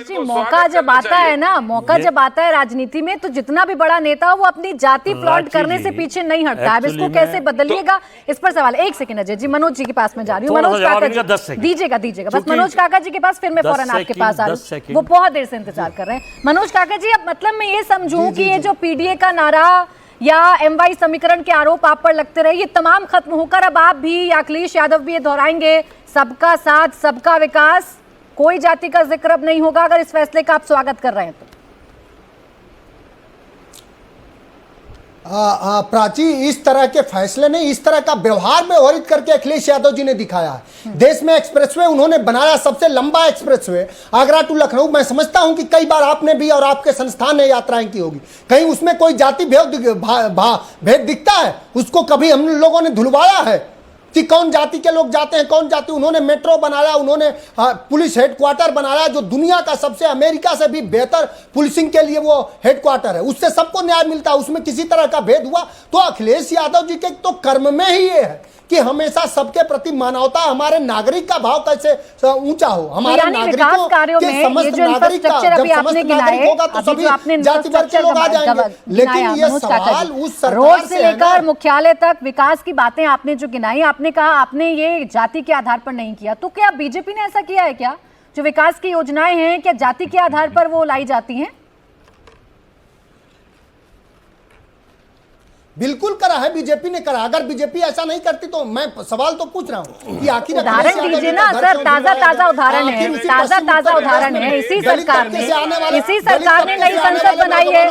जी, मौका जब आता है ना, मौका जब आता है राजनीति में, तो जितना भी बड़ा नेता हो वो अपनी जाति फ्लॉन्ट करने से पीछे नहीं हटता है। अब इसको कैसे बदलिएगा, इस पर सवाल। एक सेकंड अजय जी, मनोज जी के पास में जा रही हूँ। मनोज काका जी, दीजिएगा बस मनोज काका जी के पास, फिर मैं फौरन आपके पास आ रही हूँ। वो बहुत देर से इंतजार कर रहे हैं। मनोज काका जी, अब मतलब मैं ये समझूं कि ये जो पीडीए का नारा या एमवाई समीकरण के आरोप आप पर लगते रहे, ये तमाम खत्म होकर अब आप भी या अखिलेश यादव भी ये दोहराएंगे, सबका साथ सबका विकास, कोई जाति का जिक्र अब नहीं होगा, अगर इस फैसले का आप स्वागत कर रहे हैं तो? प्राची, इस तरह के फैसले ने, इस तरह का व्यवहार व्यवहारित करके अखिलेश यादव जी ने दिखाया है। देश में एक्सप्रेसवे उन्होंने बनाया, सबसे लंबा एक्सप्रेसवे आगरा टू लखनऊ। मैं समझता हूं कि कई बार आपने भी और आपके संस्थान ने यात्राएं की होगी, कहीं उसमें कोई जाति भेद दिखता है? उसको कभी हम लोगों ने धुलवाया है कि कौन जाति के लोग जाते हैं, कौन जाति? उन्होंने मेट्रो बनाया, उन्होंने पुलिस हेडक्वार्टर बनाया, जो दुनिया का सबसे, अमेरिका से भी बेहतर पुलिसिंग के लिए वो हेडक्वार्टर है, उससे सबको न्याय मिलता है, उसमें किसी तरह का भेद हुआ? तो अखिलेश यादव जी के तो कर्म में ही ये है कि हमेशा सबके प्रति मानवता, हमारे नागरिक का भाव कैसे ऊंचा हो, हमारे नागरिकों के समस्त नागरिक का, जब समस्त नागरिक होगा तो सभी जाति वर्ग के लोग आ जाएंगे। लेकिन ये सवाल उस सरकार रोड से लेकर मुख्यालय तक विकास की बातें आपने जो गिनाई, आपने कहा आपने ये जाति के आधार पर नहीं किया, तो क्या बीजेपी ने ऐसा किया है क्या? जो विकास की योजनाएं हैं, क्या जाति के आधार पर वो लाई जाती हैं? बिल्कुल करा है, बीजेपी ने करा। अगर बीजेपी ऐसा नहीं करती तो मैं सवाल तो पूछ रहा हूँ कि आखिर उदाहरण दीजिए ना सर, ताजा उदाहरण है, ताजा उदाहरण है। इसी सरकार ने नई संसद बनाई है,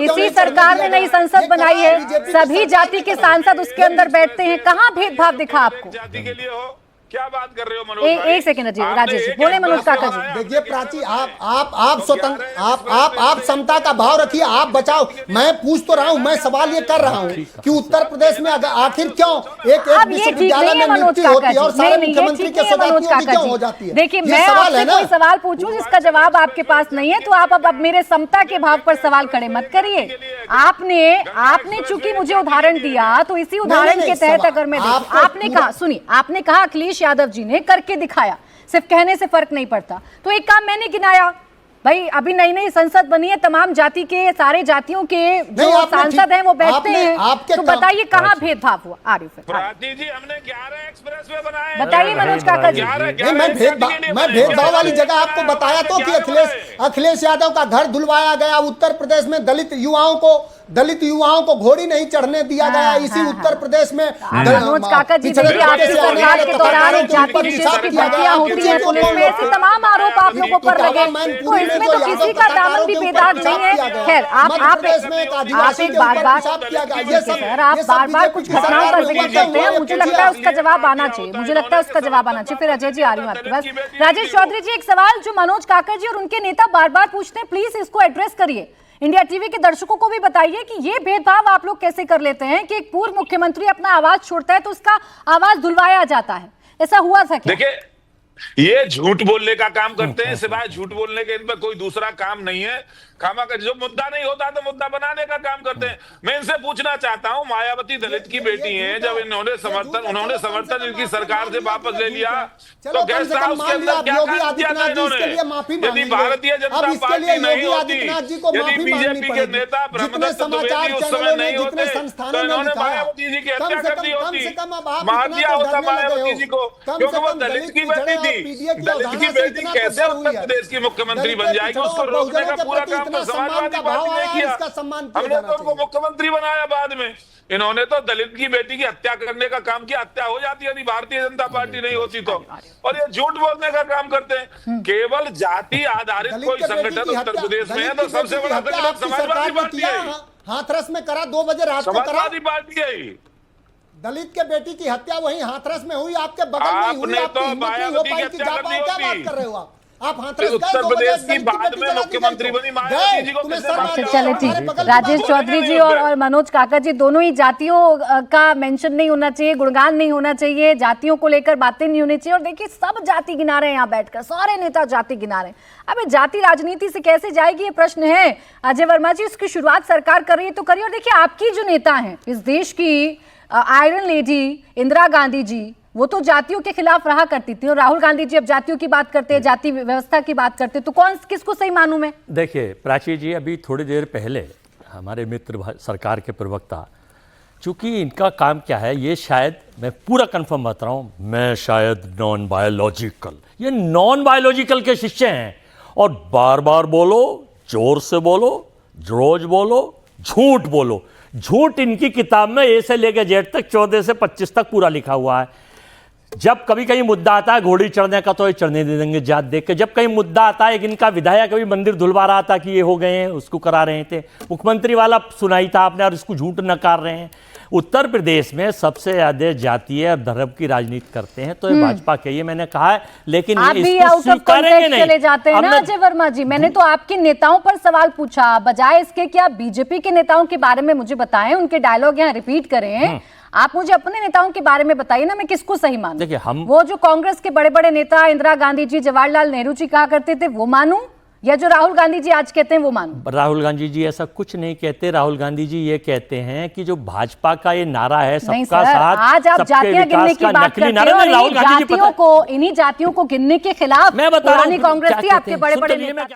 इसी सरकार ने नई संसद बनाई है, सभी जाति के सांसद उसके अंदर बैठते हैं। कहाँ भेदभाव दिखा आपको? जाति के लिए हो, क्या बात कर रहे हो मनोज? एक सेकंड जी, राजेश जी बोले। मनोज काका जी, देखिए प्राची, आप स्वतंत्र, आप समता का भाव रखिए, आप बचाओ। मैं पूछ तो रहा हूं, मैं सवाल ये कर रहा हूं कि उत्तर प्रदेश में आखिर क्यों एक विश्वविद्यालय में नियुक्ति होती है और सारे मुख्यमंत्री के सौगातियों की क्यों हो जाती है? देखिए, मैं आपसे कोई सवाल पूछूं जिसका जवाब आपके पास नहीं है, तो आप अब मेरे समता के भाव पर सवाल खड़े मत करिए। आपने चूंकि मुझे उदाहरण दिया, तो इसी उदाहरण के तहत अगर मैं, आपने कहा, सुनिए, आपने कहा अखिलेश यादव जी ने करके दिखाया, सिर्फ कहने से फर्क नहीं पड़ता। तो एक काम मैंने गिनाया, भाई अभी नई संसद बनी है, तमाम जाति के, सारे जातियों के जो सांसद हैं वो बैठते हैं, तो बताइए कहाँ भेदभाव हुआ? आरिफ जी, हमने 11 एक्सप्रेसवे बनाए, बताइए मनोज काका जी। मैं भेदभाव वाली जगह आपको बताया तो कि अखिलेश यादव का घर धुलवाया गया, उत्तर प्रदेश में दलित युवाओं को घोड़ी नहीं चढ़ने दिया गया, इसी उत्तर प्रदेश में। मनोज काका जी, देखिए आपकी सरकार के दौरान जाति विशेष की भर्तियां होती हैं पुलिस में, ऐसे तमाम आरोप आप लोगों पर लगे, तो इसमें तो किसी का दामन भी बेदाग नहीं है। खैर, आप एक बार कुछ घटनाओं का जिक्र करते हैं, मुझे लगता है उसका जवाब आना चाहिए, फिर अजय जी आ रही हूँ आपके पास। राजेश चौधरी जी, एक सवाल जो मनोज काका जी और उनके नेता बार बार पूछते हैं, प्लीज इसको एड्रेस करिए, इंडिया टीवी के दर्शकों को भी बताइए कि ये भेदभाव आप लोग कैसे कर लेते हैं कि एक पूर्व मुख्यमंत्री अपना आवाज छोड़ता है तो उसका आवाज धुलवाया जाता है, ऐसा हुआ था क्या? देखिए, ये झूठ बोलने का काम करते हैं, सिवाय झूठ बोलने के इनमें कोई दूसरा काम नहीं है। खामा का जो मुद्दा नहीं होता तो मुद्दा बनाने का काम करते हैं। मैं इनसे पूछना चाहता हूं, मायावती दलित की बेटी है, जब उन्होंने समर्थन इनकी सरकार से वापस ले लिया, तो गेस्ट हाउस के अंदर क्या काम किया था इन्होंने? यदि भारतीय जनता पार्टी नहीं होती, यदि बीजेपी के नेता ब्रह्मदत्त द्विवेदी उस समय नहीं होते, तो इन्होंने मायावती जी की हत्या कर दी होती, मार दिया होता मायावती जी को, क्योंकि वो दलित की बेटी थी। दलित की बेटी कैसे उत्तर प्रदेश की मुख्यमंत्री बन जाएगी, उसको रोकने का पूरा काम तो समाजवादी पार्टी ने किया। हमने तो उनको मुख्यमंत्री बनाया बाद में। इन्होंने तो दलित की बेटी की हत्या करने का काम किया, हत्या हो जाती यदि भारतीय जनता पार्टी नहीं होती तो। और ये झूठ बोलने का काम करते हैं। केवल जाति आधारित कोई संगठन उत्तर प्रदेश में है तो सबसे बड़ा संगठन समाजवादी पार्टी है। हाथरस में करा, 2 बजे रात को करा, समाजवादी पार्टी है। दलित के बेटी की हत्या वहीं हाथरस में हुई, आपके बगल में हुई। तो मायावती की हत्या कर दी क्या बात कर रहे हो आप हाथरस गए, उत्तर प्रदेश की बाद में मुख्यमंत्री बनी मायावती जी को। चले ठीक, राजेश चौधरी जी और मनोज काका जी, दोनों ही जातियों का मेंशन नहीं होना चाहिए, गुणगान नहीं होना चाहिए, जातियों को लेकर बातें नहीं होनी चाहिए। और देखिए, सब जाति गिना रहे हैं यहाँ बैठकर, सारे नेता जाति गिना रहे हैं। अब जाति राजनीति से कैसे जाएगी, ये प्रश्न है। अजय वर्मा जी, उसकी शुरुआत सरकार कर रही है तो करिए। और देखिए, आपकी जो नेता है इस देश की, आयरन लेडी इंदिरा गांधी जी, वो तो जातियों के खिलाफ रहा करती थी, और राहुल गांधी जी अब जातियों की बात करते हैं, जाति व्यवस्था की बात करते हैं, तो कौन किसको सही मानूं मैं? देखिए प्राची जी, अभी थोड़ी देर पहले हमारे मित्र सरकार के प्रवक्ता, चूंकि इनका काम क्या है, ये शायद, मैं पूरा कंफर्म बता रहा हूँ, मैं शायद नॉन बायोलॉजिकल, ये नॉन बायोलॉजिकल के शिष्य हैं, और बार बार बोलो, जोर से बोलो, रोज बोलो, झूठ बोलो। झूठ इनकी किताब में ए से लेकर जेड तक 14 से 25 तक पूरा लिखा हुआ है। जब कभी कहीं मुद्दा आता है घोड़ी चढ़ने का, तो ये चढ़ने दे देंगे जात देख के। जब कहीं मुद्दा आता है, इनका विधायक कभी मंदिर धुलवा रहा था कि ये हो गए हैं, उसको करा रहे थे, मुख्यमंत्री वाला सुनाई था आपने, और इसको झूठ नकार रहे हैं। उत्तर प्रदेश में सबसे ज्यादा जातीय और धर्म की राजनीति करते हैं, तो ये भाजपा के, ये मैंने कहा है, लेकिन आप ये भी इसको आउट ऑफ स्वीकारेंगे कॉन्टेक्स्ट नहीं। चले जाते हैं ना अजय वर्मा जी। मैंने तो आपके नेताओं पर सवाल पूछा, बजाय इसके कि आप बीजेपी के नेताओं के बारे में मुझे बताएं, उनके डायलॉग यहाँ रिपीट करें, आप मुझे अपने नेताओं के बारे में बताइए ना, मैं किसको सही मानूं? देखिए, हम वो जो कांग्रेस के बड़े बड़े नेता इंदिरा गांधी जी, जवाहरलाल नेहरू जी कहा करते थे, वो मानूं, या जो राहुल गांधी जी आज कहते हैं वो मानूं? राहुल गांधी जी ऐसा कुछ नहीं कहते। राहुल गांधी जी ये कहते हैं कि जो भाजपा का ये नारा है, सबका साथ, आज आप जातियां गिनने की बात करते हैं, और राहुल गांधी जी इन्हीं जातियों को गिनने के खिलाफ मैं बता रहा हूं पुरानी कांग्रेस थी, आपके बड़े बड़े नेता।